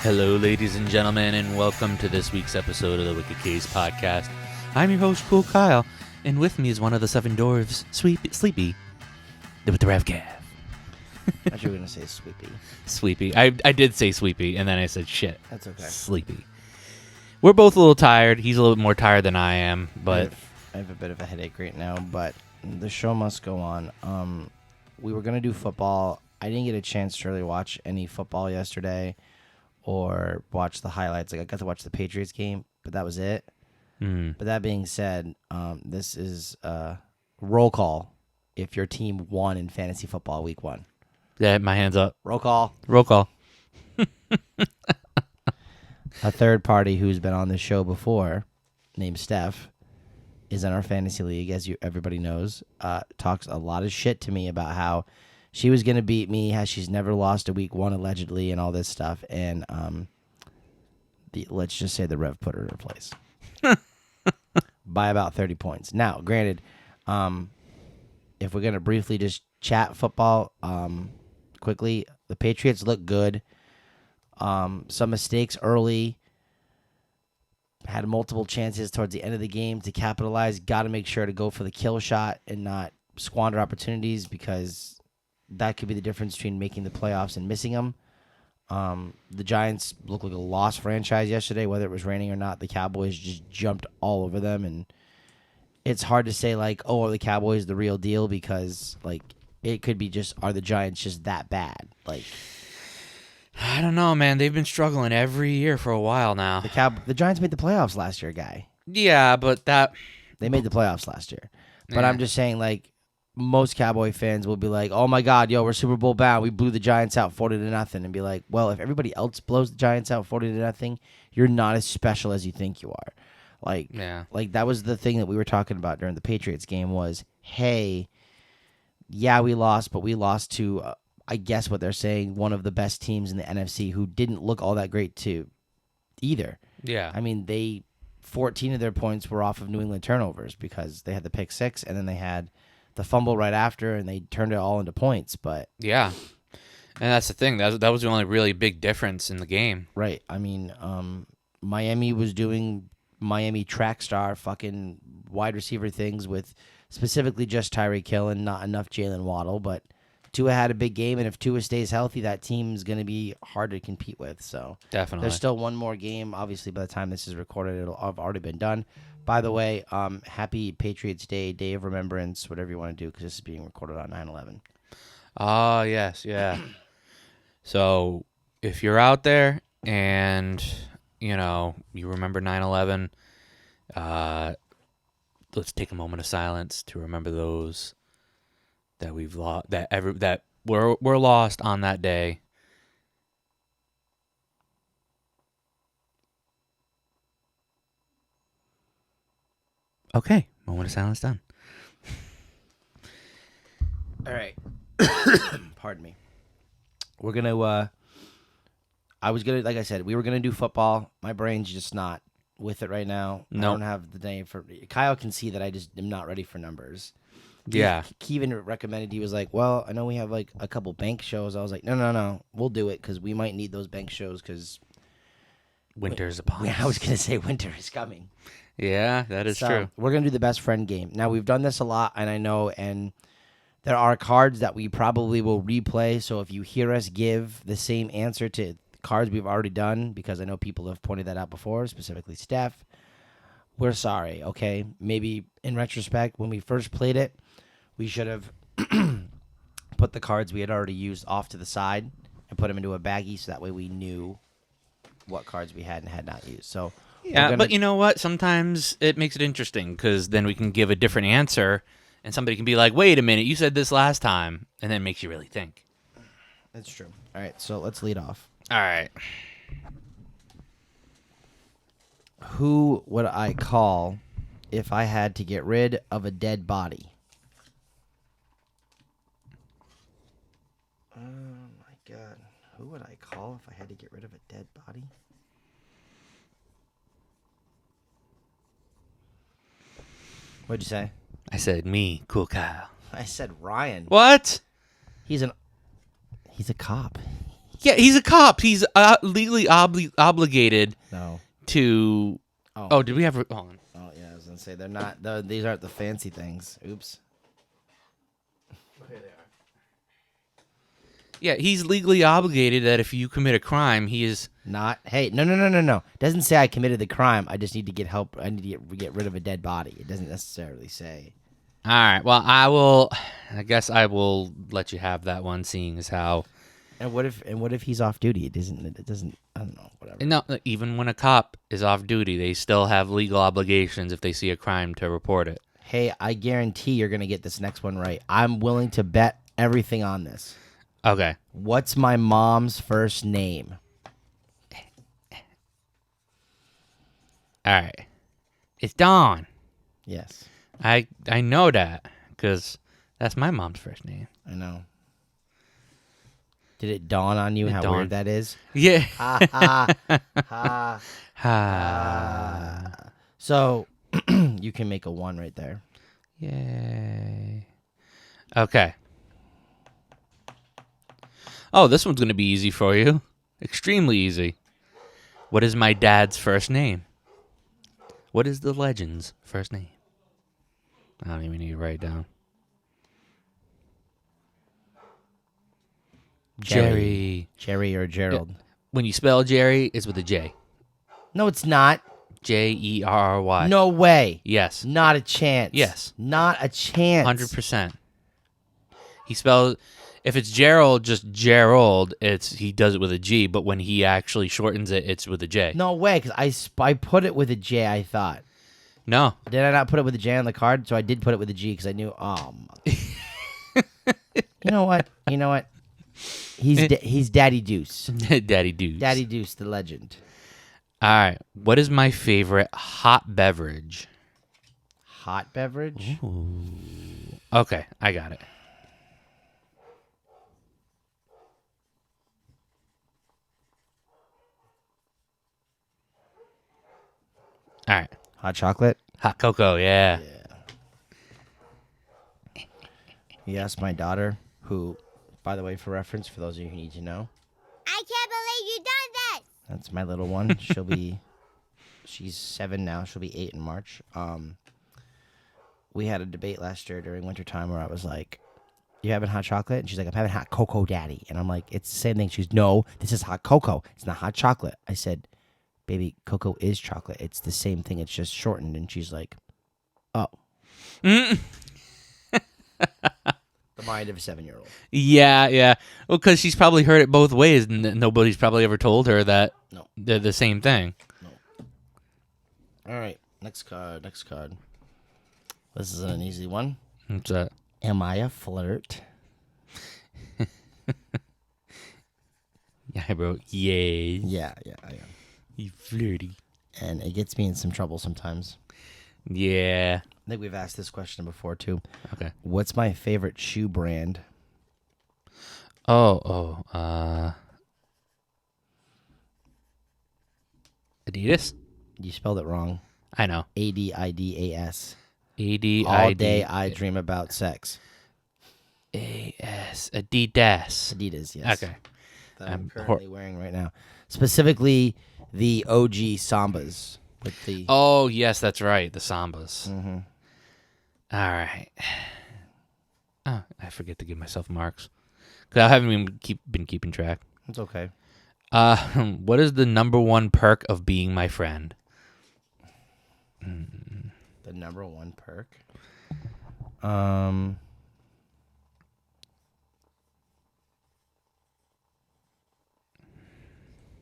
Hello, ladies and gentlemen, and welcome to this week's episode of the Wicked Case Podcast. I'm your host, Cool Kyle, and with me is one of the seven dwarves, Sleepy, with the Rev Cav. I thought you were going to say Sweepy. Sleepy. I did say Sleepy, and then I said shit. That's okay. Sleepy. We're both a little tired. He's a little more tired than I am, but I have a bit of a headache right now, but the show must go on. We were going to do football. I didn't get a chance to really watch any football yesterday or watch the highlights. Like I got to watch the Patriots game, but that was it. But that being said, this is roll call if your team won in fantasy football week 1. yeah, my hands up. Roll call. Roll call. A third party who's been on this show before, named Steph, is in our fantasy league, as everybody knows. Talks a lot of shit to me about how she was going to beat me, how she's never lost a week 1 allegedly, and all this stuff. And let's just say the Rev put her in her place by about 30 points. Now, granted, if we're going to briefly just chat football quickly, the Patriots look good. Some mistakes early. Had multiple chances towards the end of the game to capitalize. Got to make sure to go for the kill shot and not squander opportunities, because that could be the difference between making the playoffs and missing them. The Giants looked like a lost franchise yesterday, whether it was raining or not. The Cowboys just jumped all over them, and it's hard to say, like, oh, are the Cowboys the real deal? Because, like, it could be just, are the Giants just that bad? Like, I don't know, man. They've been struggling every year for a while now. the Giants made the playoffs last year, guy. Yeah, but They made the playoffs last year. But Yeah. I'm just saying, like, most Cowboy fans will be like, oh, my God, yo, we're Super Bowl bound. We blew the Giants out 40-0. And be like, well, if everybody else blows the Giants out 40-0, you're not as special as you think you are. Like, Yeah. like that was the thing that we were talking about during the Patriots game was, hey, yeah, we lost, but we lost to, I guess what they're saying, one of the best teams in the NFC who didn't look all that great too either. Yeah. I mean, 14 of their points were off of New England turnovers because they had the pick six and then they had the fumble right after and they turned it all into points. But Yeah. And that's the thing. That was the only really big difference in the game. right, I mean, Miami was doing Miami track star fucking wide receiver things with specifically just Tyreek Hill and not enough Jalen Waddle. But Tua had a big game, and if Tua stays healthy, that team's going to be hard to compete with. So Definitely. there's still one more game. Obviously, by the time this is recorded, it'll have already been done. By the way, happy Patriots Day, Day of Remembrance, whatever you want to do, because this is being recorded on 9/11. Oh, yes, yeah. So if you're out there and, you remember 9/11, let's take a moment of silence to remember those that we've lost, that were lost on that day. Okay, moment of silence done. All right. Pardon me. We're going to, like I said, we were going to do football. My brain's just not with it right now. Nope. I don't have the day for, Kyle can see that I just am not ready for numbers. Yeah. Kevin recommended, he was like, well, I know we have like a couple bank shows. I was like, no, we'll do it because we might need those bank shows because Winter's upon us. I was going to say winter is coming. Yeah, that is So, true. We're going to do the best friend game. Now, we've done this a lot, and I know, and there are cards that we probably will replay. So if you hear us give the same answer to cards we've already done, because I know people have pointed that out before, specifically Steph, we're sorry, okay? Maybe in retrospect, when we first played it, we should have put the cards we had already used off to the side and put them into a baggie so that way we knew what cards we had and had not used. So Yeah, but you know what? Sometimes it makes it interesting because then we can give a different answer and somebody can be like, wait a minute, you said this last time, and then it makes you really think. That's true. All right, so let's lead off. All right. Who would I call if I had to get rid of a dead body? Oh, my God. Who would I call if I had to get rid of a dead body? What'd you say? I said me, Cool Kyle. I said Ryan. What? He's a cop. Yeah, he's a cop. He's legally obligated No. to. Oh, did we have? Hold on. Oh yeah, I was gonna say they're not. These aren't the fancy things. Oops. Here they are. Yeah, he's legally obligated that if you commit a crime, he is Not. Hey, no. It doesn't say I committed the crime. I just need to get help. I need to get rid of a dead body. It doesn't necessarily say. All right. Well, I guess I will let you have that one, seeing as how. And what if he's off duty? It doesn't. I don't know. Whatever. No, even when a cop is off duty, they still have legal obligations if they see a crime to report it. Hey, I guarantee you're gonna get this next one right. I'm willing to bet everything on this. Okay. What's my mom's first name? All right. It's Dawn. Yes, I know that because that's my mom's first name. I know. Did it dawn on you how dawned. weird that is? Yeah. Ha ha ha ha. So you can make a 1 right there. Yay. Okay. Oh, this one's going to be easy for you. Extremely easy. What is my dad's first name? What is the legend's first name? I don't even need to write it down. Jerry. Jerry or Gerald? When you spell Jerry, it's with a J. No, it's not. Jerry. No way. Yes. Not a chance. Yes. Not a chance. 100%. He spells. If it's Gerald, just Gerald, he does it with a G, but when he actually shortens it, it's with a J. No way, because I put it with a J, I thought. No. Did I not put it with a J on the card? So I did put it with a G because I knew, You know what? He's Daddy Deuce. Daddy Deuce. Daddy Deuce, the legend. All right. What is my favorite hot beverage? Hot beverage? Ooh. Okay, I got it. All right. Hot chocolate? Hot cocoa, yeah. Yes, my daughter, who, by the way, for reference, for those of you who need to know, I can't believe you done this. that's my little one. She's 7 now. She'll be 8 in March. We had a debate last year during wintertime where I was like, you having hot chocolate? And she's like, I'm having hot cocoa, Daddy. And I'm like, it's the same thing. She's, no, this is hot cocoa. It's not hot chocolate. I said, baby, cocoa is chocolate. It's the same thing. It's just shortened. And she's like, oh. The mind of a 7-year-old. Yeah. Well, because she's probably heard it both ways, and nobody's probably ever told her that they're the same thing. No. All right. Next card. This is an easy one. What's that? Am I a flirt? Yeah, I wrote, yay. Yeah, I am. You flirty. And it gets me in some trouble sometimes. Yeah. I think we've asked this question before, too. Okay. What's my favorite shoe brand? Adidas? You spelled it wrong. I know. Adidas. A-D-I-D. All day I dream about sex. A-S. Adidas. Adidas, yes. Okay. That I'm currently wearing right now. Specifically, the OG Sambas. With the Oh, yes, that's right. The Sambas. Mm-hmm. All right. Oh, I forget to give myself marks. Because I haven't been keeping track. It's okay. What is the number one perk of being my friend? The number one perk? I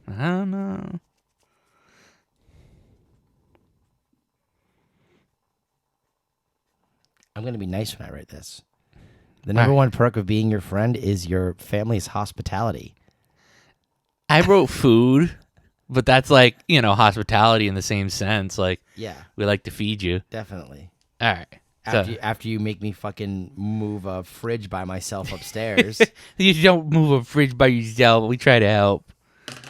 don't know. I'm going to be nice when I write this. The number one perk of being your friend is your family's hospitality. I wrote food, but that's like, hospitality in the same sense. Like, Yeah, we like to feed you. definitely. All right. After you make me fucking move a fridge by myself upstairs. You don't move a fridge by yourself. We try to help.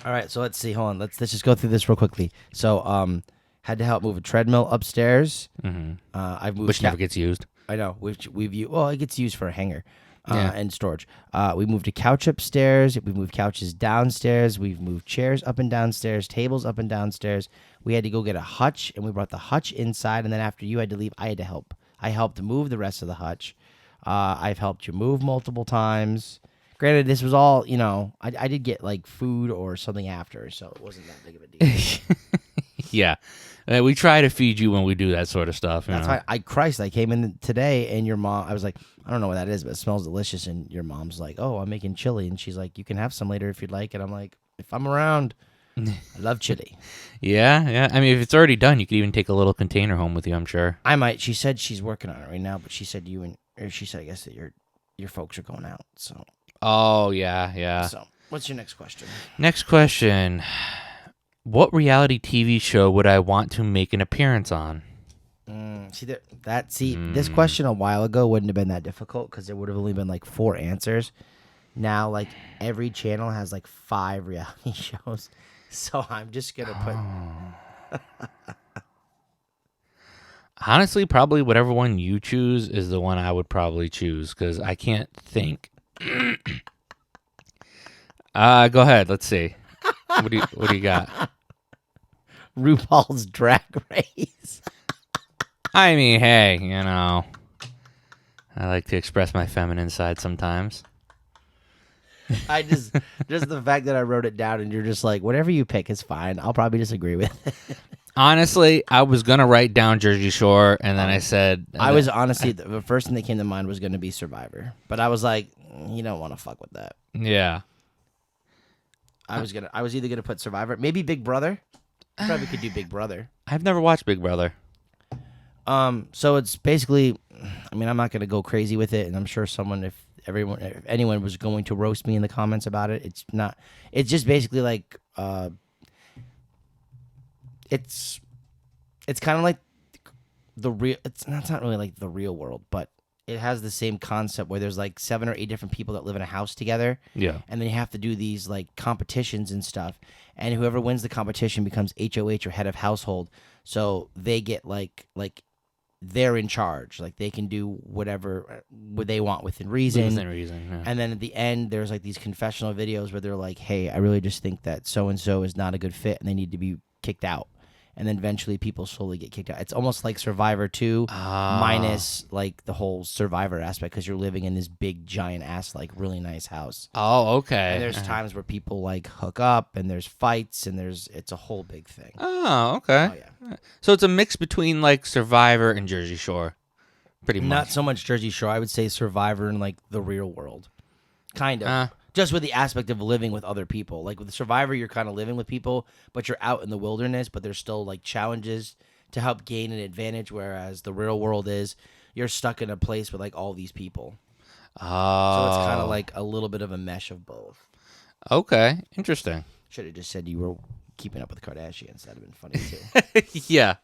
All right, so let's see. Hold on. Let's just go through this real quickly. So, had to help move a treadmill upstairs. Mm-hmm. I've moved Which never gets used. I know. We've used. Well, it gets used for a hanger. Yeah. and storage. We moved a couch upstairs. We moved couches downstairs. We've moved chairs up and downstairs, tables up and downstairs. We had to go get a hutch, and we brought the hutch inside. And then after you had to leave, I had to help. I helped move the rest of the hutch. I've helped you move multiple times. Granted, this was all, I did get like food or something after, so it wasn't that big of a deal. Yeah. We try to feed you when we do that sort of stuff. That's why I came in today and your mom, I was like, I don't know what that is, but it smells delicious. And your mom's like, oh, I'm making chili. And she's like, you can have some later if you'd like. And I'm like, if I'm around, I love chili. Yeah. I mean, if it's already done, you could even take a little container home with you, I'm sure. I might. She said she's working on it right now, but she said she said, I guess that your folks are going out. So. Oh, yeah. So what's your next question? Next question. What reality TV show would I want to make an appearance on? This question a while ago wouldn't have been that difficult because there would have only been like 4 answers. Now, like every channel has like 5 reality shows, so I'm just gonna put. Honestly, probably whatever one you choose is the one I would probably choose because I can't think. Go ahead. Let's see. What do you got? RuPaul's Drag Race. I mean, hey, I like to express my feminine side sometimes. I just the fact that I wrote it down and you're just like, whatever you pick is fine. I'll probably disagree with it. Honestly, I was gonna write down Jersey Shore, and then I said I was honestly the first thing that came to mind was going to be Survivor, but I was like, you don't want to fuck with that. Yeah. I was either gonna put Survivor, maybe Big Brother. I probably could do Big Brother. I've never watched Big Brother. So it's basically, I mean, I'm not gonna go crazy with it, and I'm sure if anyone was going to roast me in the comments about it, it's not. It's just basically like, it's kind of like the real. It's not really like the real world, but it has the same concept where there's like 7 or 8 different people that live in a house together. Yeah. And then you have to do these like competitions and stuff. And whoever wins the competition becomes HOH or head of household. So they get like they're in charge. Like they can do whatever they want within reason. Within reason, yeah. And then at the end, there's like these confessional videos where they're like, hey, I really just think that so-and-so is not a good fit and they need to be kicked out. And then eventually people slowly get kicked out. It's almost like Survivor 2 minus like the whole Survivor aspect because you're living in this big giant ass like really nice house. Oh, okay. And there's times where people like hook up and there's fights and it's a whole big thing. Oh, okay. Oh yeah. So it's a mix between like Survivor and Jersey Shore. Pretty much. Not so much Jersey Shore. I would say Survivor in like the real world. Kind of. Just with the aspect of living with other people. Like with Survivor, you're kind of living with people, but you're out in the wilderness, but there's still like challenges to help gain an advantage, whereas the real world is you're stuck in a place with like all these people. Oh. So it's kind of like a little bit of a mesh of both. Okay. Interesting. Should have just said you were keeping up with the Kardashians. That'd have been funny too. Yeah.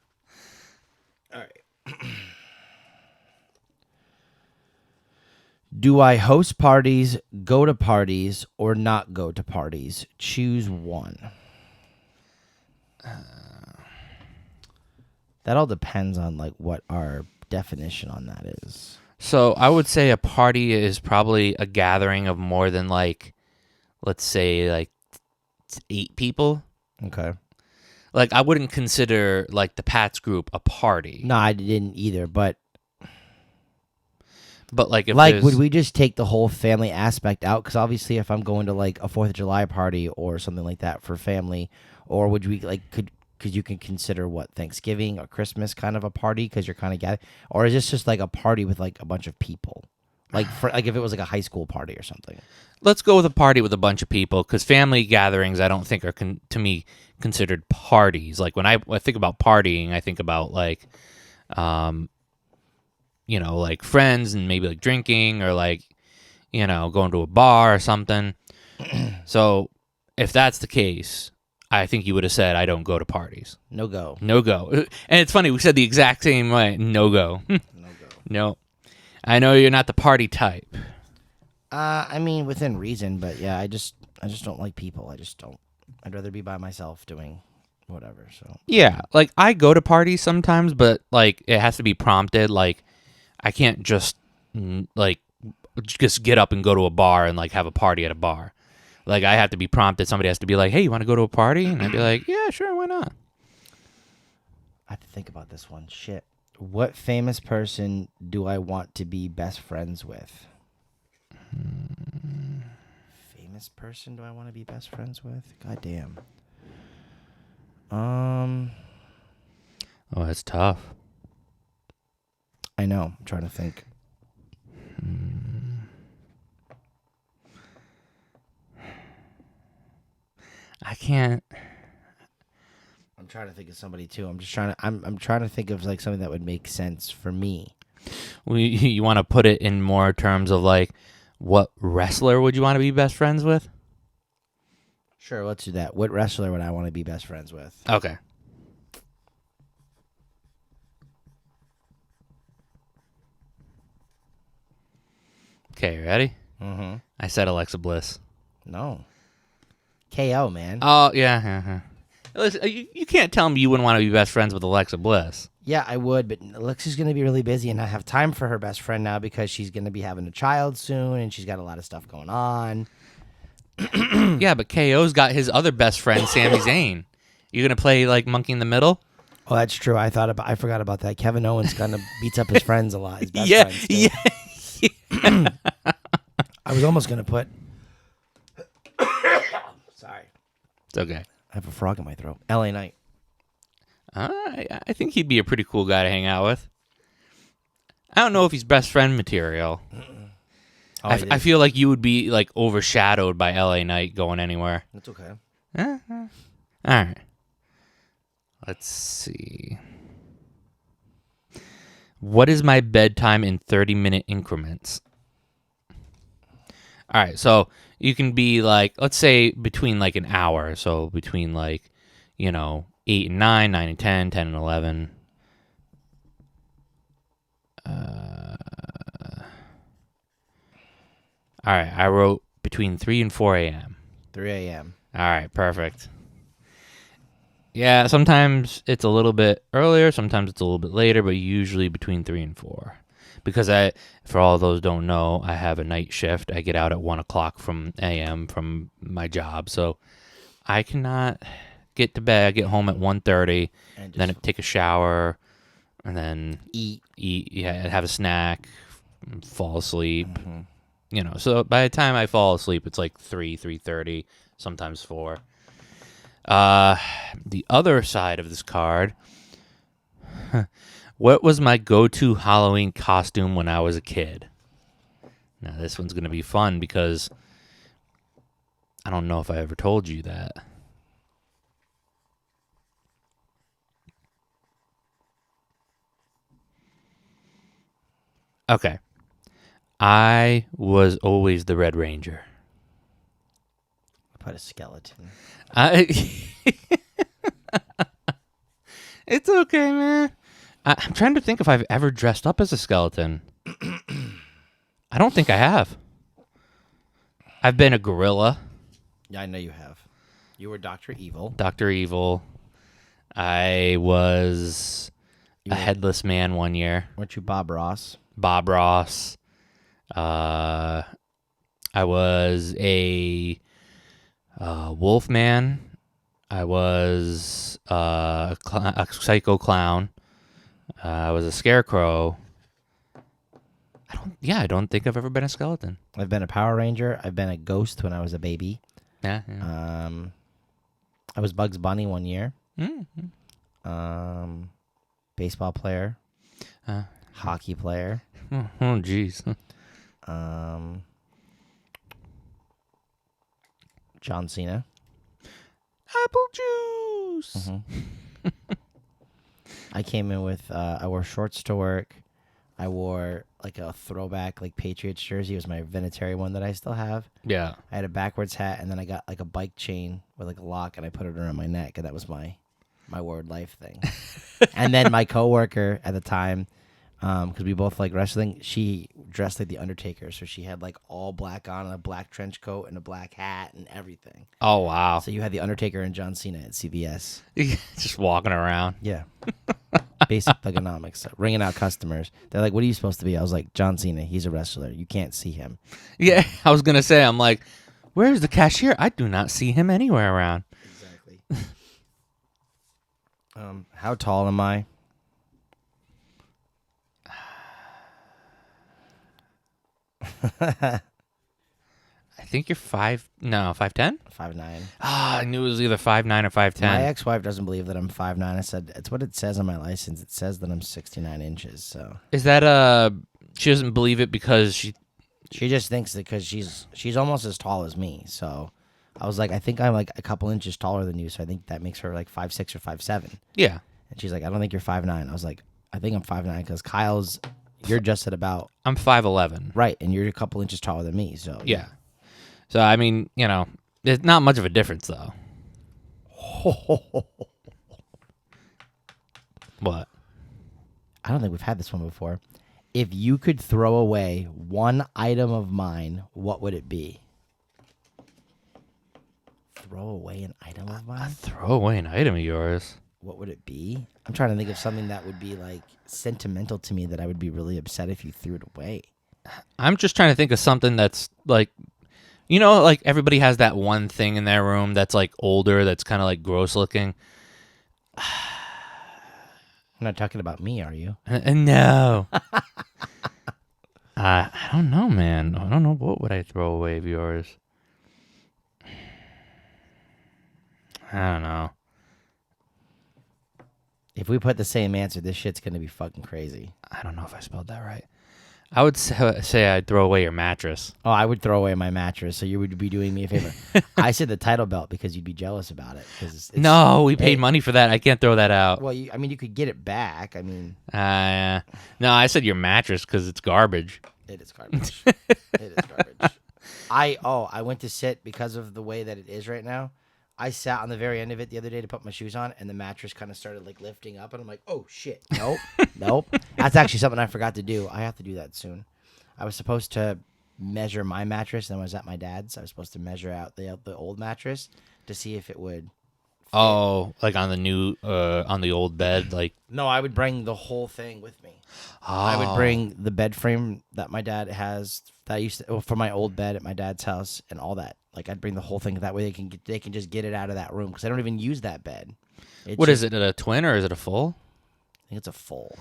All right. Do I host parties, go to parties, or not go to parties? Choose one. That all depends on like what our definition on that is. So I would say a party is probably a gathering of more than like, let's say like 8 people. Okay. Like I wouldn't consider like the Pats group a party. No, I didn't either, but like if would we just take the whole family aspect out? Because obviously, if I'm going to like a 4th of July party or something like that for family, or would we like could you can consider what Thanksgiving or Christmas kind of a party because you're kind of gathering, or is this just like a party with like a bunch of people, like if it was like a high school party or something? Let's go with a party with a bunch of people because family gatherings I don't think are to me considered parties. Like when I think about partying, I think about like, like friends and maybe like drinking or like, going to a bar or something. So if that's the case, I think you would have said, I don't go to parties. No go. No go. And it's funny, we said the exact same way. No go. No go. No. I know you're not the party type. I mean, within reason, but yeah, I just don't like people. I just don't. I'd rather be by myself doing whatever. So yeah, like I go to parties sometimes, but like it has to be prompted. Like I can't just like just get up and go to a bar and like have a party at a bar. Like I have to be prompted. Somebody has to be like, "Hey, you want to go to a party?" And I'd be like, "Yeah, sure, why not?" I have to think about this one. Shit. What famous person do I want to be best friends with? Famous person do I want to be best friends with? God damn. Oh, that's tough. I know. I'm trying to think. I can't. I'm trying to think of somebody too. I'm just trying to. I'm trying to think of like something that would make sense for me. You want to put it in more terms of like, what wrestler would you want to be best friends with? Sure, let's do that. What wrestler would I want to be best friends with? Okay. Okay, ready? Mm-hmm. I said Alexa Bliss. No. KO, man. Oh, yeah. Listen, you can't tell me you wouldn't want to be best friends with Alexa Bliss. Yeah, I would, but Alexa's going to be really busy and not have time for her best friend now because she's going to be having a child soon and she's got a lot of stuff going on. Yeah, but KO's got his other best friend, Sami Zayn. You gonna play like monkey in the middle? Oh, that's true. I forgot about that. Kevin Owens kind of beats up his friends a lot. His best Yeah, friends too. yeah. I was almost going to put... Sorry. It's okay. I have a frog in my throat. LA Knight. I think he'd be a pretty cool guy to hang out with. I don't know if he's best friend material. Oh, I feel like you would be like overshadowed by LA Knight going anywhere. That's okay. All right. Let's see. What is my bedtime in 30-minute increments? All right, so you can be like, let's say between like an hour. So between like, 8 and 9, 9 and 10, 10 and 11. All right, I wrote between 3 and 4 a.m. 3 a.m. All right, perfect. Yeah, sometimes it's a little bit earlier, sometimes it's a little bit later, but usually between 3 and 4. Because for all those don't know, I have a night shift. I get out at 1 o'clock from a.m. from my job, so I cannot get to bed. I get home at 1:30, then take a shower, and then eat, have a snack, fall asleep. Mm-hmm. So by the time I fall asleep, it's like 3:30, sometimes 4. The other side of this card, what was my go-to Halloween costume when I was a kid? Now, this one's going to be fun because I don't know if I ever told you that. Okay. I was always the Red Ranger. I put a skeleton. It's okay, man. I'm trying to think if I've ever dressed up as a skeleton. I don't think I have. I've been a gorilla. Yeah, I know you have. You were Dr. Evil. Dr. Evil. I was a headless man one year. Weren't you Bob Ross? Bob Ross. I was a wolf man. I was a psycho clown. I was a scarecrow. I don't think I've ever been a skeleton. I've been a Power Ranger. I've been a ghost when I was a baby. Yeah. I was Bugs Bunny one year. Mm-hmm. Baseball player. Hockey player. Oh, jeez. John Cena. Apple juice. Mm-hmm. I came in with, I wore shorts to work. I wore like a throwback like Patriots jersey. It was my Vinatieri one that I still have. Yeah. I had a backwards hat, and then I got like a bike chain with like a lock, and I put it around my neck, and that was my word life thing. And then my coworker at the time, because we both like wrestling, she dressed like the Undertaker, so she had like all black on, and a black trench coat, and a black hat, and everything. Oh, wow. So you had the Undertaker and John Cena at CVS. Just walking around. Yeah. Basic thugonomics. Ringing out customers. They're like, "What are you supposed to be?" I was like, "John Cena. He's a wrestler. You can't see him." Yeah, I was gonna say. I'm like, where's the cashier? I do not see him anywhere around. Exactly. How tall am I? I think you're 5'10". 5'9". Ah, I knew it was either 5'9" or 5'10". My ex-wife doesn't believe that I'm 5'9". I said, it's what it says on my license. It says that I'm 69 inches. So Is that she doesn't believe it because she? she just thinks that because she's almost as tall as me. So I was like, I think I'm like a couple inches taller than you. So I think that makes her like 5'6" or 5'7". Yeah, And she's like, I don't think you're 5'9". I was like, I think I'm 5'9" because Kyle's, you're just at about I'm 5'11". right, and you're a couple inches taller than me. So Yeah. So I mean, there's not much of a difference though. What? I don't think we've had this one before. If you could throw away one item of mine, what would it be? Throw away an item of mine? Throw away an item of yours. What would it be? I'm trying to think of something that would be like sentimental to me that I would be really upset if you threw it away. I'm just trying to think of something that's like, like everybody has that one thing in their room that's like older, that's kind of like gross looking. You're not talking about me, are you? No. I don't know, man. I don't know. What would I throw away of yours? I don't know. If we put the same answer, this shit's going to be fucking crazy. I don't know if I spelled that right. I would say I'd throw away your mattress. Oh, I would throw away my mattress, so you would be doing me a favor. I said the title belt because you'd be jealous about it. No, we paid money for that. I can't throw that out. Well, you could get it back. I mean, no, I said your mattress because it's garbage. it is garbage. It is garbage. I went to sit because of the way that it is right now. I sat on the very end of it the other day to put my shoes on, and the mattress kind of started like lifting up, and I'm like, oh shit, nope, nope. That's actually something I forgot to do. I have to do that soon. I was supposed to measure my mattress, and then I was at my dad's. I was supposed to measure out the old mattress to see if it would. Oh, like on the new, on the old bed, like. No, I would bring the whole thing with me. Oh. I would bring the bed frame that my dad has that I used to for my old bed at my dad's house and all that. Like I'd bring the whole thing that way they can just get it out of that room because I don't even use that bed. What is it? A twin or is it a full? I think it's a full.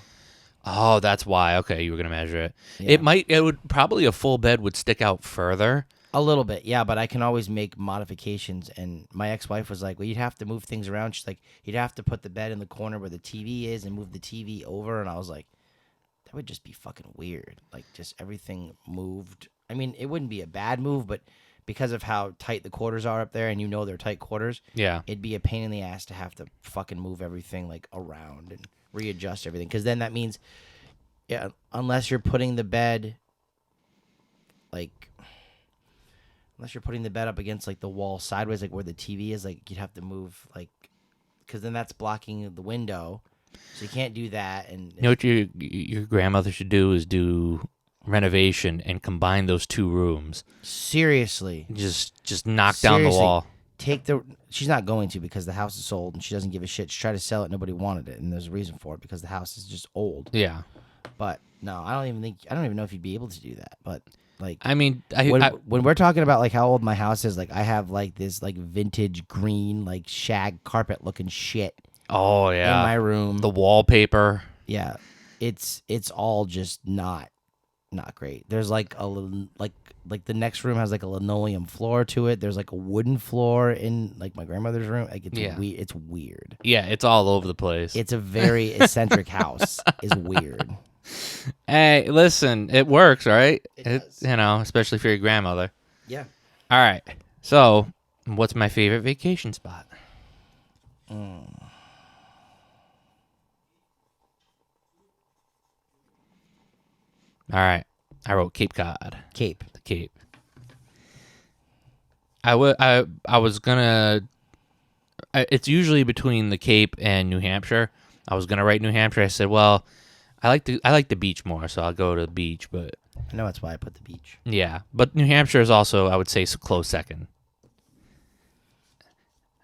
Oh, that's why. Okay, you were gonna measure it. Yeah. It would probably a full bed would stick out further. A little bit, yeah, but I can always make modifications. And my ex-wife was like, well, you'd have to move things around. She's like, you'd have to put the bed in the corner where the TV is and move the TV over. And I was like, that would just be fucking weird. Like, just everything moved. I mean, it wouldn't be a bad move, but because of how tight the quarters are up there and they're tight quarters, Yeah. it'd be a pain in the ass to have to fucking move everything, like, around and readjust everything. Because then that means, yeah, unless you're putting the bed, like... Unless you're putting the bed up against, like, the wall sideways, like, where the TV is, like, you'd have to move, like... Because then that's blocking the window. So you can't do that. And You know what your grandmother should do is do renovation and combine those two rooms. seriously. Just knock down the Seriously. wall. She's not going to because the house is sold and she doesn't give a shit. She tried to sell it. Nobody wanted it. And there's a reason for it because the house is just old. Yeah. But, no, I don't even know if you'd be able to do that. But... Like, I mean, when we're talking about like how old my house is, like I have like this like vintage green like shag carpet looking shit oh yeah, in my room. the wallpaper. Yeah, it's all just not great. There's like a little like the next room has like a linoleum floor to it. There's like a wooden floor in like my grandmother's room. Like it's it's weird. Yeah, it's all over the place. It's a very eccentric house. Is weird. Hey, listen, it works, right? It does. Especially for your grandmother. Yeah. All right. So, what's my favorite vacation spot? All right. I wrote Cape Cod. Cape. The Cape. I was gonna. It's usually between the Cape and New Hampshire. I was gonna write New Hampshire. I said, well, I like the beach more, so I'll go to the beach. But I know that's why I put the beach. yeah, but New Hampshire is also, I would say, close second.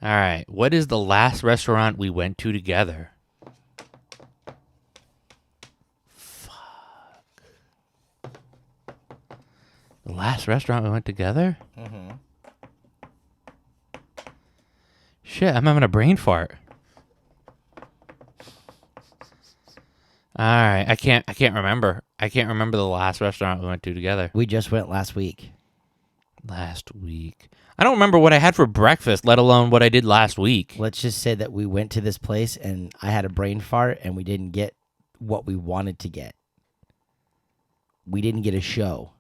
All right. What is the last restaurant we went to together? The last restaurant we went together? Mm-hmm. Shit, I'm having a brain fart. All right, I can't remember. I can't remember the last restaurant we went to together. We just went last week. Last week. I don't remember what I had for breakfast, let alone what I did last week. Let's just say that we went to this place and I had a brain fart and we didn't get what we wanted to get. We didn't get a show.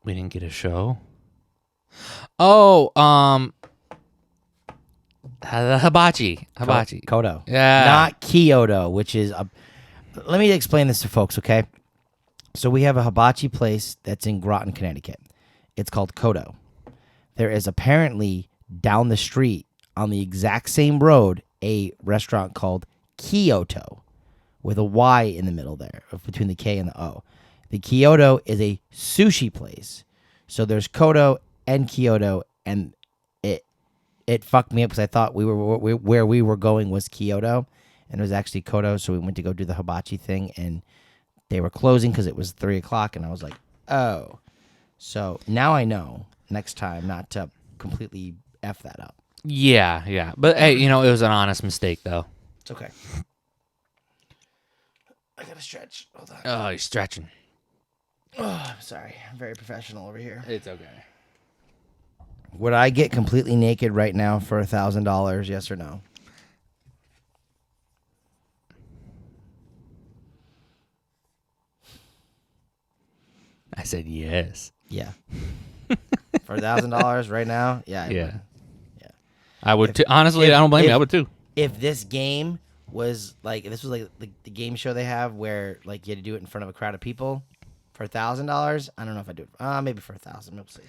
We didn't get a show. Oh, the hibachi. Hibachi. Kodo. Yeah. Not Kyoto, which is a... Let me explain this to folks, okay? So we have a hibachi place that's in Groton, Connecticut. It's called Kodo. There is apparently down the street on the exact same road a restaurant called Kyoto with a Y in the middle there, between the K and the O. The Kyoto is a sushi place. So there's Kodo and Kyoto, and it fucked me up because I thought where we were going was Kyoto, and it was actually Kodo. So we went to go do the hibachi thing, and they were closing because it was 3:00, and I was like, oh. So now I know next time not to completely F that up. Yeah. But hey, it was an honest mistake though. It's okay. I gotta stretch. Hold on. Oh, you're stretching. Oh, I'm sorry. I'm very professional over here. It's okay. Would I get completely naked right now for $1,000? Yes or no? I said yes. Yeah. For $1,000 right now? Yeah. I Yeah. would. I would too. Honestly, I don't blame you. I would too. If this game was like, this was like the game show they have where like you had to do it in front of a crowd of people for $1,000, I don't know if I do it. Maybe for 1,000. We'll see.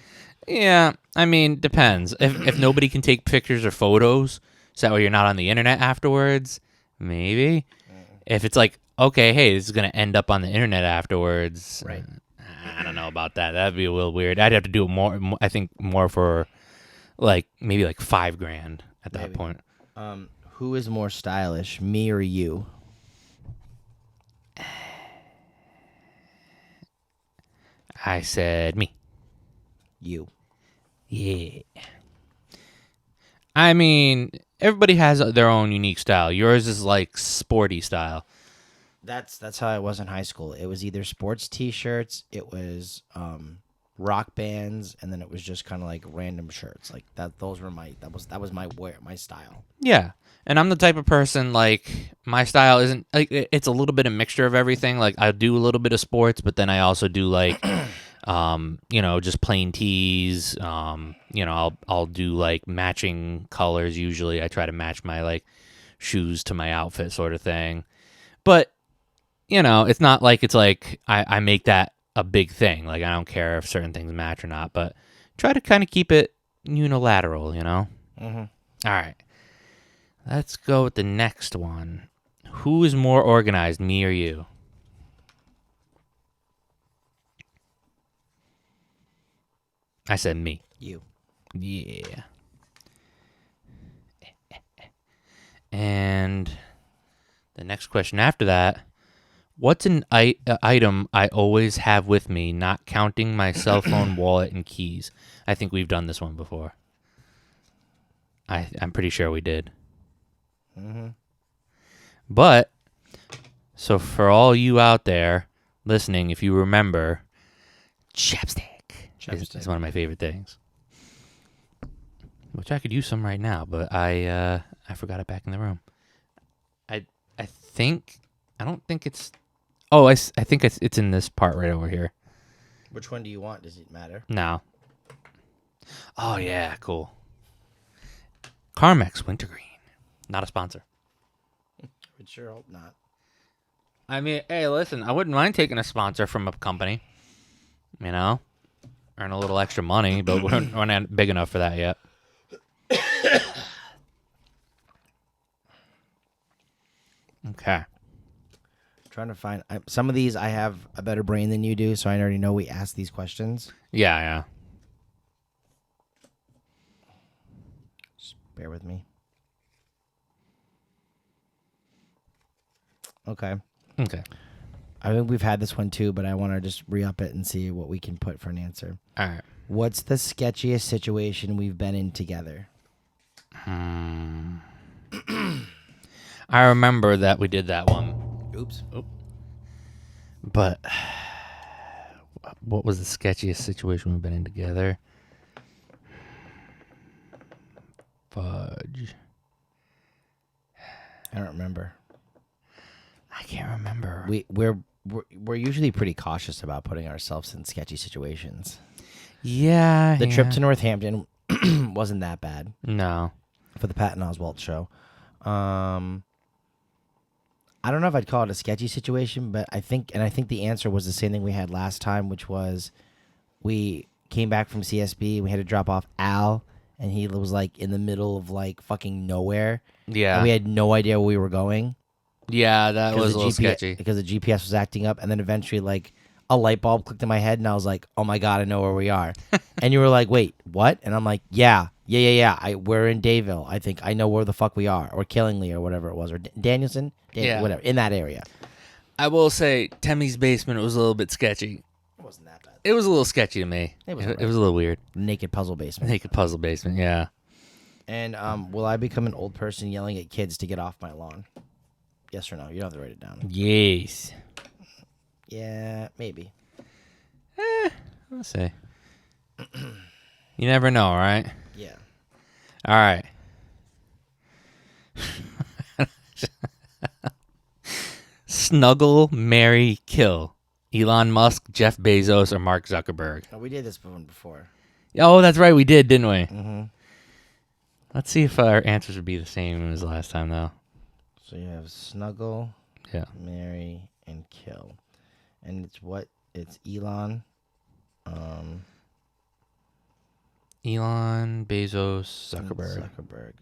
Yeah, I mean, depends. If nobody can take pictures or photos, so that way you're not on the internet afterwards, maybe. If it's like, okay, hey, this is gonna end up on the internet afterwards, Right. I don't know about that. That'd be a little weird. I'd have to do it more. I think more for like maybe like $5,000 at that Maybe. point. Who is more stylish, me or you? I said me. You. Yeah. I mean, everybody has their own unique style. Yours is like sporty style. That's how I was in high school. It was either sports T-shirts, it was rock bands, and then it was just kind of like random shirts. Like that. Those were that was my style. Yeah. And I'm the type of person, like, my style isn't, like, it's a little bit of mixture of everything. Like, I do a little bit of sports, but then I also do, like, just plain tees. I'll do, like, matching colors usually. I try to match my, like, shoes to my outfit sort of thing. But, it's not like it's like I make that a big thing. Like, I don't care if certain things match or not, but try to kind of keep it unilateral, Mm-hmm. All right. Let's go with the next one. Who is more organized, me or you? I said me. You. Yeah. And the next question after that, what's an item I always have with me, not counting my cell phone, wallet, and keys? I think we've done this one before. I'm pretty sure we did. Mm-hmm. But, so for all you out there listening, if you remember, chapstick. Is one of my favorite things. Which I could use some right now, but I forgot it back in the room. I don't think it's... Oh, I think it's in this part right over here. Which one do you want? Does it matter? No. Oh, yeah, cool. Carmex Wintergreen. Not a sponsor. Would sure hope not. I mean, hey, listen, I wouldn't mind taking a sponsor from a company. Earn a little extra money, but we're not big enough for that yet. Okay. Trying to find some of these. I have a better brain than you do, so I already know we asked these questions. Yeah. Just bear with me. Okay. I think we've had this one too, but I want to just re-up it and see what we can put for an answer. All right. What's the sketchiest situation we've been in together? I remember that we did that one. Oops. But what was the sketchiest situation we've been in together? Fudge. I don't remember. I can't remember. We're usually pretty cautious about putting ourselves in sketchy situations. Yeah. The trip to Northampton wasn't that bad No. for the Patton Oswalt show. I don't know if I'd call it a sketchy situation, but I think the answer was the same thing we had last time, which was we came back from CSB and we had to drop off Al, and he was like in the middle of like fucking nowhere. Yeah. And we had no idea where we were going. Yeah, that was a little sketchy. Because the GPS was acting up, and then eventually like a light bulb clicked in my head, and I was like, "Oh my god, I know where we are." And you were like, "Wait, what?" And I'm like, "Yeah. We're in Dayville. I think I know where the fuck we are, or Killingly, or whatever it was, or Danielson, Yeah. whatever, in that area." I will say, Temmie's basement was a little bit sketchy. It wasn't that bad. It was a little sketchy to me. It was It was a little weird. Naked puzzle basement. Naked puzzle basement, yeah. And will I become an old person yelling at kids to get off my lawn? Yes or no? You don't have to write it down. Yes. Yeah, maybe. Let's see. You never know, right? Yeah. All right. Snuggle, marry, kill. Elon Musk, Jeff Bezos, or Mark Zuckerberg. Oh, we did this one before. Oh, that's right. We did, didn't we? Mm-hmm. Let's see if our answers would be the same as last time, though. So you have snuggle, Yeah. marry, and kill. And it's what? It's Elon. Elon, Bezos, Zuckerberg.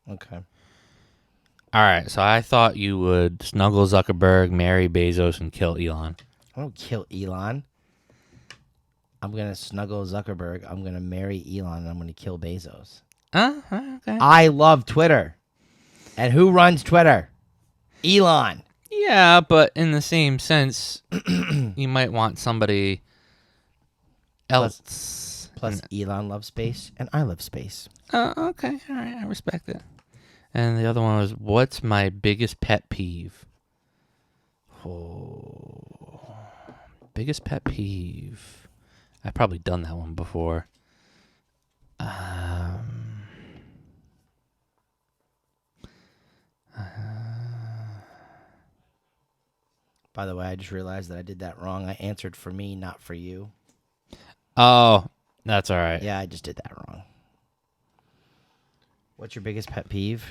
Okay. All right, so I thought you would snuggle Zuckerberg, marry Bezos, and kill Elon. I don't kill Elon. I'm going to snuggle Zuckerberg. I'm going to marry Elon, and I'm going to kill Bezos. Okay. I love Twitter. And who runs Twitter? Elon. Yeah, but in the same sense, you might want somebody else. Plus, Elon loves space, and I love space. Okay, all right, I respect it. And the other one was, what's my biggest pet peeve? Oh, biggest pet peeve. I've probably done that one before. By the way, I just realized that I did that wrong. I answered for me, not for you. Oh, that's all right. Yeah, I just did that wrong. What's your biggest pet peeve?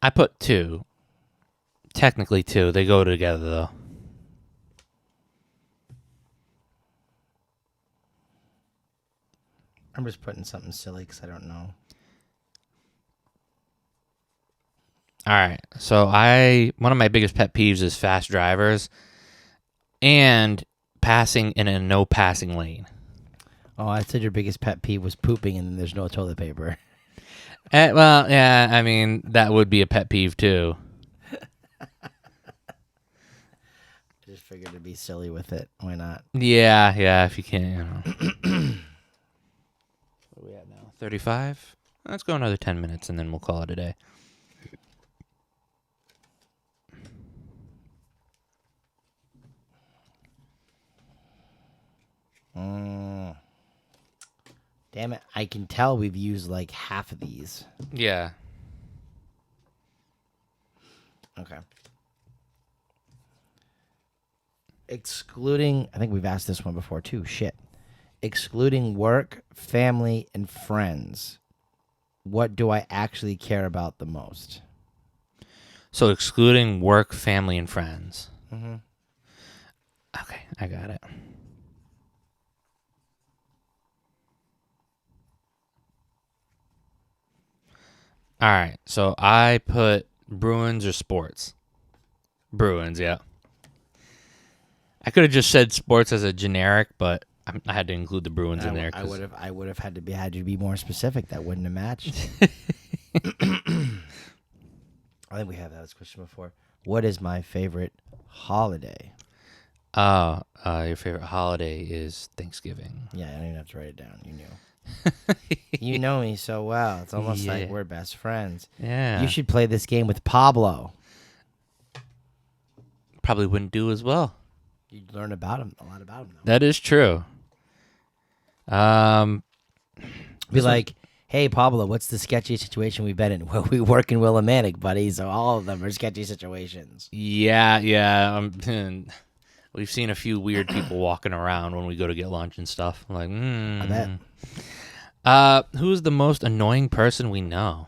I put 2. Technically 2. They go together, though. I'm just putting something silly because I don't know. All right. So one of my biggest pet peeves is fast drivers and passing in a no passing lane. Oh, I said your biggest pet peeve was pooping and there's no toilet paper. Well, yeah, I mean, that would be a pet peeve, too. I just figured to be silly with it. Why not? Yeah, if you can, you know. What are we at now? 35? Let's go another 10 minutes, and then we'll call it a day. Damn it. I can tell we've used like half of these. Yeah. Okay. Excluding, I think we've asked this one before too. Shit. Excluding work, family, and friends, what do I actually care about the most? So excluding work, family, and friends. Mm-hmm. Okay, I got it. All right. So I put Bruins or sports. Bruins, yeah. I could have just said sports as a generic, but I had to include the Bruins in there. I would have had you be more specific. That wouldn't have matched. I think we have that as a question before. What is my favorite holiday? Your favorite holiday is Thanksgiving. Yeah, I don't even have to write it down. You knew. You know me so well. It's almost like we're best friends. Yeah. You should play this game with Pablo. Probably wouldn't do as well. You'd learn about him, a lot about him. Though. That is true. Be like, hey, Pablo, what's the sketchy situation we've been in? Well, we work in Willimantic, buddy, so all of them are sketchy situations. Yeah. We've seen a few weird people walking around when we go to get lunch and stuff. I'm like, I bet. Who's the most annoying person we know?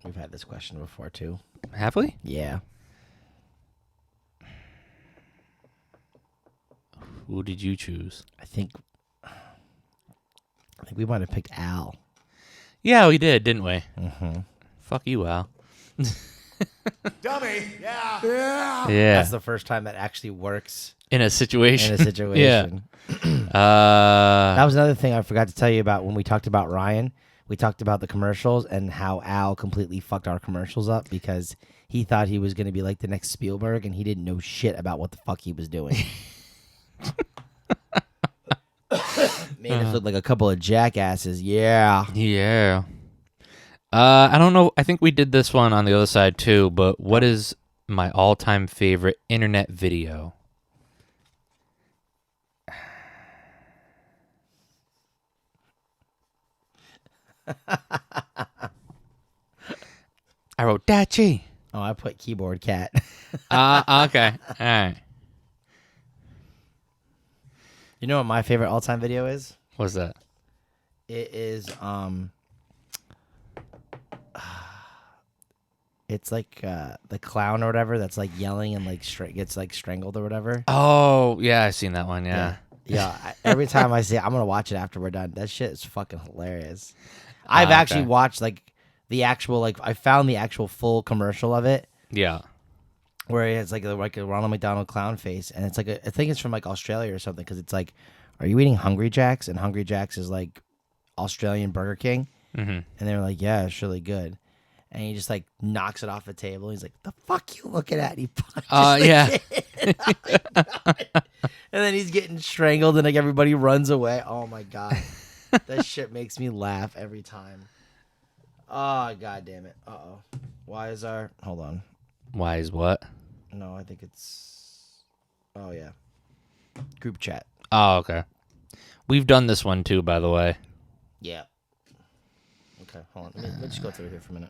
We've had this question before, too. Have we? Yeah. Who did you choose? I think we might have picked Al. Yeah, we did, didn't we? Mm-hmm. Fuck you, Al. Dummy. Yeah. Yeah. That's the first time that actually works In a situation. in a situation. That was another thing I forgot to tell you about when we talked about Ryan. We talked about the commercials and how Al completely fucked our commercials up because he thought he was going to be like the next Spielberg and he didn't know shit about what the fuck he was doing. Made us look like a couple of jackasses. Yeah. Yeah. I don't know. I think we did this one on the other side too, but what is my all-time favorite internet video? I wrote Dachi. Oh, I put keyboard cat. Okay. All right. You know what my favorite all-time video is? What's that? It is it's like the clown or whatever that's like yelling and like gets like strangled or whatever. Oh, yeah, I seen that one. Yeah. Every time I see it, I'm gonna watch it after we're done. That shit is fucking hilarious. I've Okay. actually watched like the actual I found the actual full commercial of it Yeah. where it's like a Ronald McDonald clown face, and it's like I think it's from like Australia or something because it's like, are you eating Hungry Jack's? And Hungry Jack's is like Australian Burger King, Mm-hmm. and they were like, yeah, it's really good. And he just like knocks it off the table. He's like, "The fuck you looking at?" He punches the Yeah. kid. Oh my God. And then he's getting strangled, and like everybody runs away. Oh my God, that shit makes me laugh every time. Oh God damn it. Uh-oh. Why is our hold on? Why is what? No, I think it's oh yeah. Group chat. Oh, okay. We've done this one too, by the way. Yeah. Okay, hold on. Let me just go through here for a minute.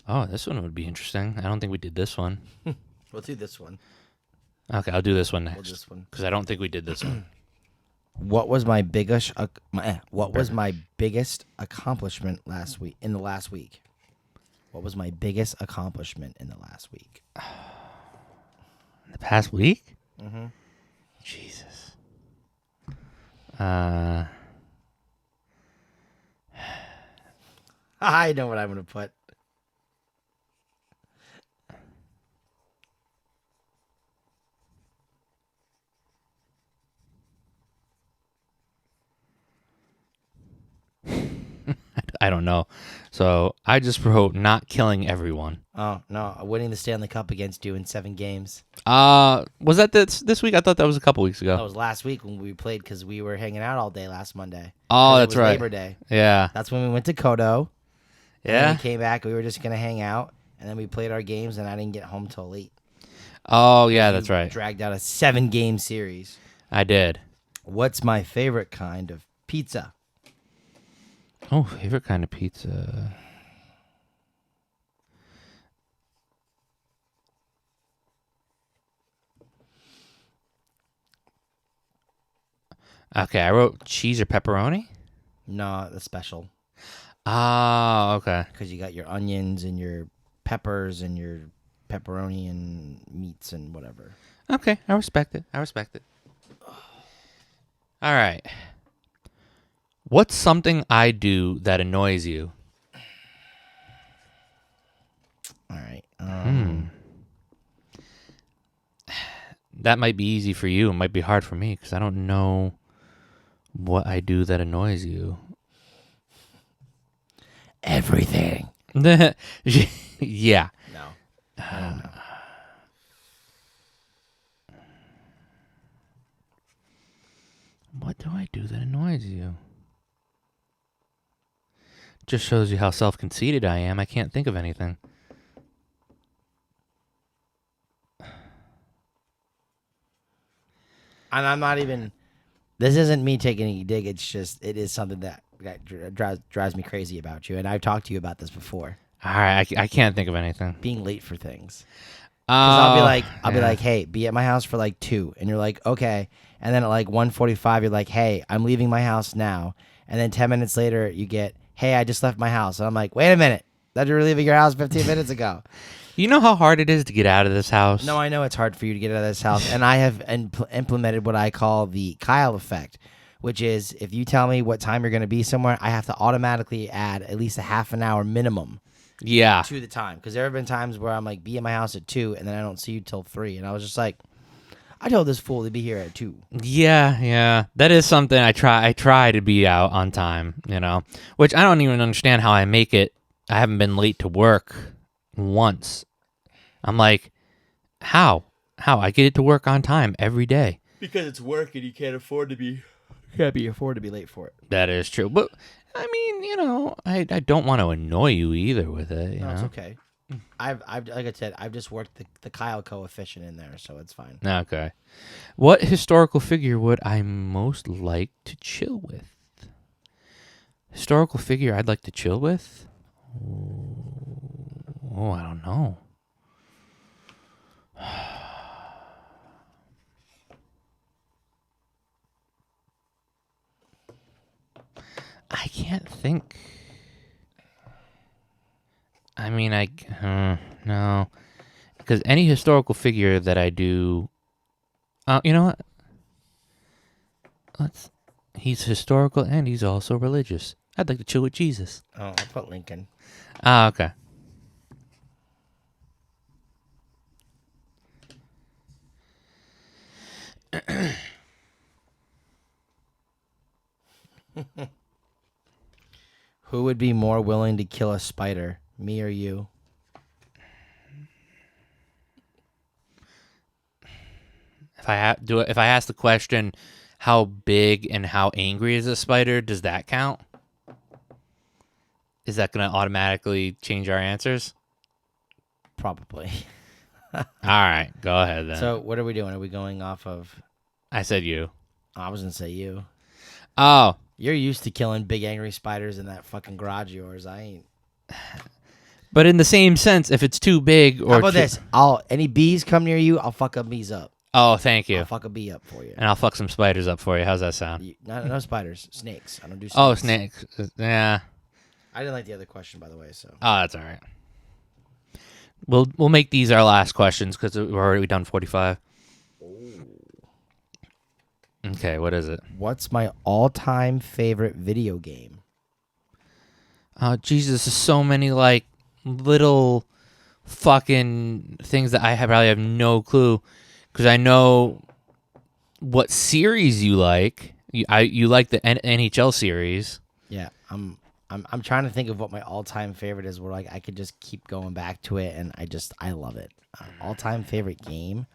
Oh, this one would be interesting. I don't think we did this one. We'll do this one. Okay, I'll do this one We'll next. this one. Because I don't think we did this one. What was my biggest what was my biggest accomplishment last week in the last week? What was my biggest accomplishment in the last week? The past week? Mm-hmm. Jesus. I know what I'm gonna put. I don't know. So I just wrote not killing everyone. Oh no, winning the Stanley Cup against you in 7 games. Was that this week? I thought that was a couple weeks ago. That was last week when we played because we were hanging out all day last Monday. Oh, 'Cause it that's was right. Labor Day. Yeah. That's when we went to Kodo. And then Yeah. we came back. We were just gonna hang out, and then we played our games, and I didn't get home till late. Oh, yeah, that's You right. Dragged out a 7-game series. I did. What's my favorite kind of pizza? Oh, favorite kind of pizza. Okay, I wrote cheese or pepperoni. No, the special. Oh, okay. Because you got your onions and your peppers and your pepperoni and meats and whatever. Okay, I respect it. I respect it. All right. What's something I do that annoys you? All right. That might be easy for you. It might be hard for me because I don't know what I do that annoys you. Everything. Yeah. No. I don't know. What do I do that annoys you? Just shows you how self-conceited I am. I can't think of anything. And I'm not even. This isn't me taking a dig. It's just it is something that drives me crazy about you. And I've talked to you about this before. All right, I can't think of anything. Being late for things. Because I'll be Yeah. like, hey, be at my house for like 2, and you're like, okay. And then at like 1:45, you're like, hey, I'm leaving my house now. And then 10 minutes later, you get, hey, I just left my house. And I'm like, wait a minute, that you were leaving your house 15 minutes ago. You know how hard it is to get out of this house? No, I know it's hard for you to get out of this house, and I have implemented what I call the Kyle effect, which is if you tell me what time you're going to be somewhere, I have to automatically add at least a half an hour minimum Yeah. to the time. Because there have been times where I'm like, be at my house at 2, and then I don't see you till 3, and I was just like, I told this fool to be here at 2. Yeah. That is something I try to be out on time, which I don't even understand how I make it. I haven't been late to work once. I'm like, how? I get it to work on time every day. Because it's work, and you can't afford to be late for it. That is true. But I mean, I don't want to annoy you either with it. No, it's okay. I've like I said, I've just worked the Kyle coefficient in there, so it's fine. Okay. What historical figure would I most like to chill with? Historical figure I'd like to chill with? Oh, I don't know. I can't think. I mean, no. Because any historical figure that I do... you know what? He's historical and he's also religious. I'd like to chill with Jesus. Oh, I'll put Lincoln. Ah, okay. Who would be more willing to kill a spider, me or you? If I ask the question, how big and how angry is a spider? Does that count? Is that going to automatically change our answers? Probably. All right, go ahead then. So what are we doing? Are we going off of? I said you. I was gonna say you. Oh, You're used to killing big angry spiders in that fucking garage of yours. I ain't. but in the same sense, if it's too big or How about this? Any bees come near you, I'll fuck up bees up. Oh, thank you. I'll fuck a bee up for you. And I'll fuck some spiders up for you. How's that sound? No spiders, snakes. I don't do snakes. Oh, snakes. Yeah. I didn't like the other question, by the way. So Oh, that's all right. We'll make these our last questions because we're already done 45. Okay, what is it? what's my all-time favorite video game? Oh, Jesus, there's so many like little fucking things that I probably have no clue because I know what series you like. You like the NHL series. Yeah, I'm trying to think of what my all-time favorite is. Where like I could just keep going back to it, and I love it. All-time favorite game.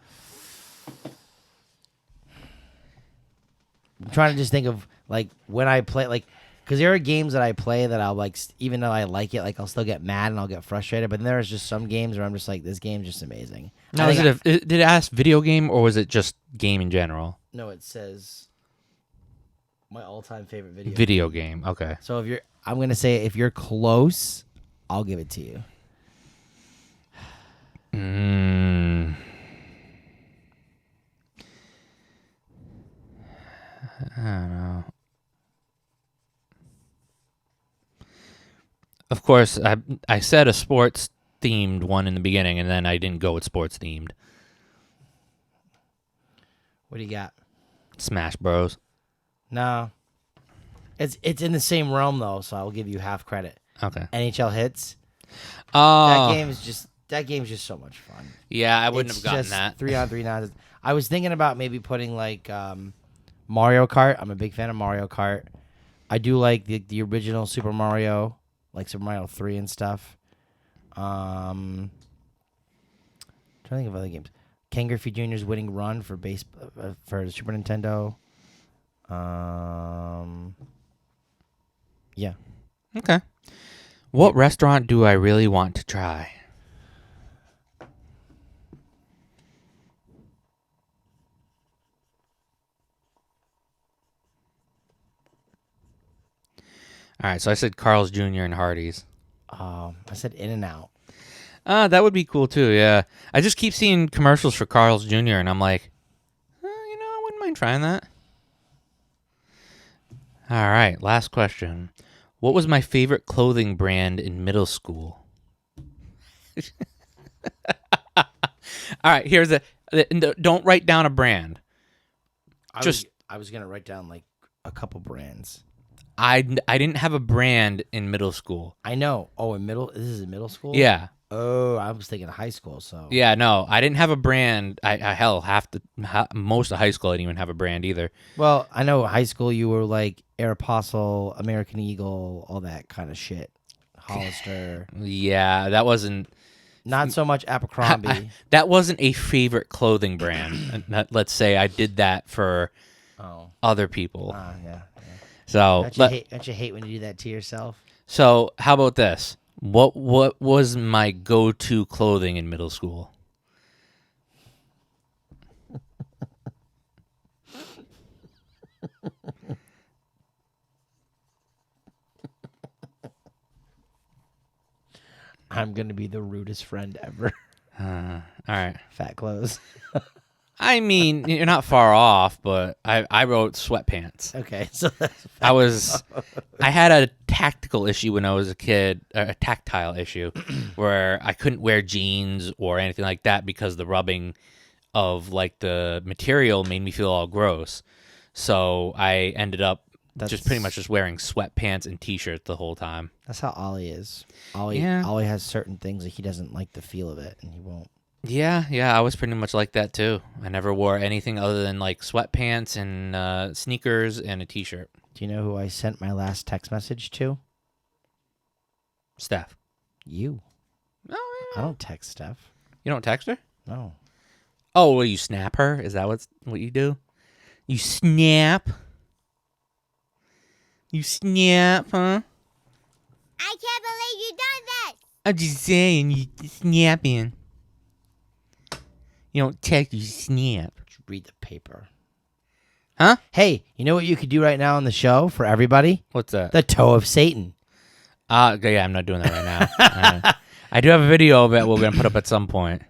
I'm trying to just think of like when I play like, because there are games that I play that I'll like even though I like it, like I'll still get mad and I'll get frustrated. But then there's just some games where I'm just like, this game's just amazing. Now, did it ask video game or was it just game in general? No, it says my all-time favorite video. Video game. Okay. So I'm gonna say if you're close, I'll give it to you. I don't know. Of course, I said a sports themed one in the beginning, and then I didn't go with sports themed. What do you got? Smash Bros. No. It's in the same realm though, so I'll give you half credit. Okay. NHL Hits. Oh. That game's just so much fun. Yeah, I wouldn't It's have gotten just that. 3-on-3 nonsense. I was thinking about maybe putting like Mario Kart. I'm a big fan of Mario Kart. I do like the original Super Mario, like Super Mario 3 and stuff. Trying to think of other games. Ken Griffey Jr.'s Winning Run for for the Super Nintendo. Yeah. Okay. What restaurant do I really want to try? All right, so I said Carl's Jr. and Hardee's. I said In-N-Out. That would be cool too. Yeah, I just keep seeing commercials for Carl's Jr. and I'm like, I wouldn't mind trying that. All right, last question. What was my favorite clothing brand in middle school? All right, here's don't write down a brand. I was gonna write down like a couple brands. I didn't have a brand in middle school. I know. Oh, this is in middle school. Yeah. Oh, I was thinking high school. So Yeah, no, I didn't have a brand. Most of high school I didn't even have a brand either. Well, I know high school you were like Aeropostale, American Eagle, all that kind of shit. Hollister. Yeah, that wasn't Not so much Abercrombie. that wasn't a favorite clothing brand. Let's say I did that for other people. Yeah. So Don't you hate when you do that to yourself? So how about this? What was my go-to clothing in middle school? I'm gonna be the rudest friend ever. All right. Fat clothes. I mean, you're not far off, but I wrote sweatpants. Okay, so that's I had a tactical issue when I was a kid, a tactile issue, where I couldn't wear jeans or anything like that because the rubbing of like the material made me feel all gross. So I ended up just pretty much just wearing sweatpants and t-shirts the whole time. That's how Ollie is. Ollie has certain things that he doesn't like the feel of it, and he won't. Yeah, I was pretty much like that too. I never wore anything other than like sweatpants and sneakers and a t-shirt. Do you know who I sent my last text message to? Steph. You. Oh, I don't text Steph. You don't text her? No. Oh, well, you snap her? Is that what you do? You snap? You snap, huh? I can't believe you done that. I'm just saying, you snapping. You don't text, you snap. Just read the paper. Huh? Hey, you know what you could do right now on the show for everybody? What's that? The toe of Satan. Okay, yeah, I'm not doing that right now. I do have a video of it we're going to put up at some point.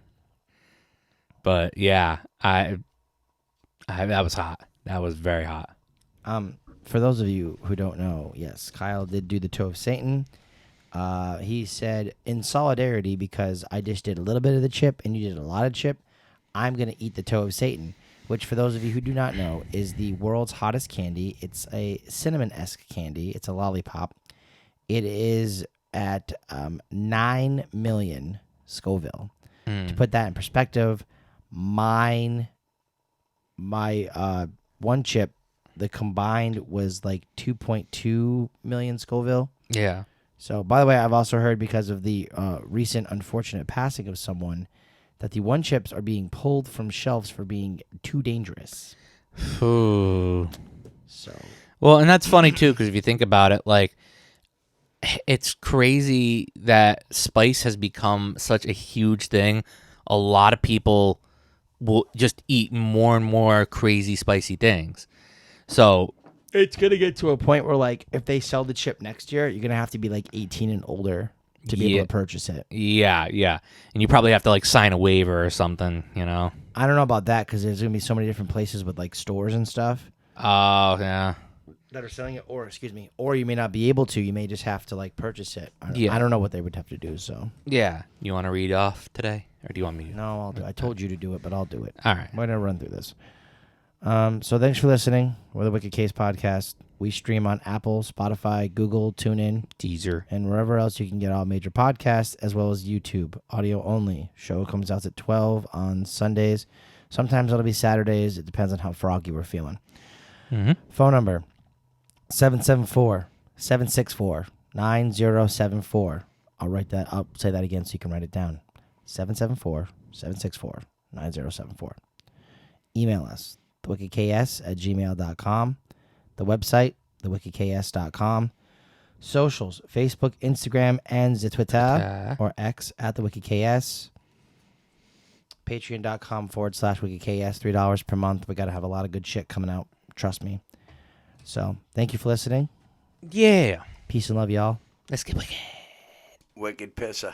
But, yeah, that was hot. That was very hot. For those of you who don't know, yes, Kyle did do the toe of Satan. He said, in solidarity, because I just did a little bit of the chip and you did a lot of chip, I'm going to eat the toe of Satan, which, for those of you who do not know, is the world's hottest candy. It's a cinnamon-esque candy. It's a lollipop. It is at 9 million Scoville. To put that in perspective, my one chip, the combined was like 2.2 million Scoville. Yeah. So, by the way, I've also heard, because of the recent unfortunate passing of someone, that the one chips are being pulled from shelves for being too dangerous. Ooh. So, well, and that's funny too, because if you think about it, like, it's crazy that spice has become such a huge thing. A lot of people will just eat more and more crazy spicy things. So it's going to get to a point where, like, if they sell the chip next year, you're going to have to be like 18 and older to be able to purchase it. Yeah. And you probably have to like sign a waiver or something, you know? I don't know about that, because there's going to be so many different places with like stores and stuff. Oh, yeah. That are selling it, or you may not be able to. You may just have to like purchase it. Yeah. I don't know what they would have to do. So yeah, you want to read off today, or do you want me to? No, I'll do. I told you to do it, but I'll do it. All right. We're gonna run through this. So thanks for listening. We're the Wicked Case Podcast. We stream on Apple, Spotify, Google, TuneIn, Teaser. and wherever else you can get all major podcasts, as well as YouTube, audio only. Show comes out at 12 on Sundays. Sometimes it'll be Saturdays. It depends on how froggy we're feeling. Mm-hmm. Phone number, 774-764-9074. I'll say that again so you can write it down. 774-764-9074. Email us, thewickedks@gmail.com. The website, thewickedks.com. Socials, Facebook, Instagram, and the Twitter, or X, @thewickedks. Patreon.com/wickedks, $3 per month. We got to have a lot of good shit coming out. Trust me. So, thank you for listening. Yeah. Peace and love, y'all. Let's get wicked. Wicked pisser.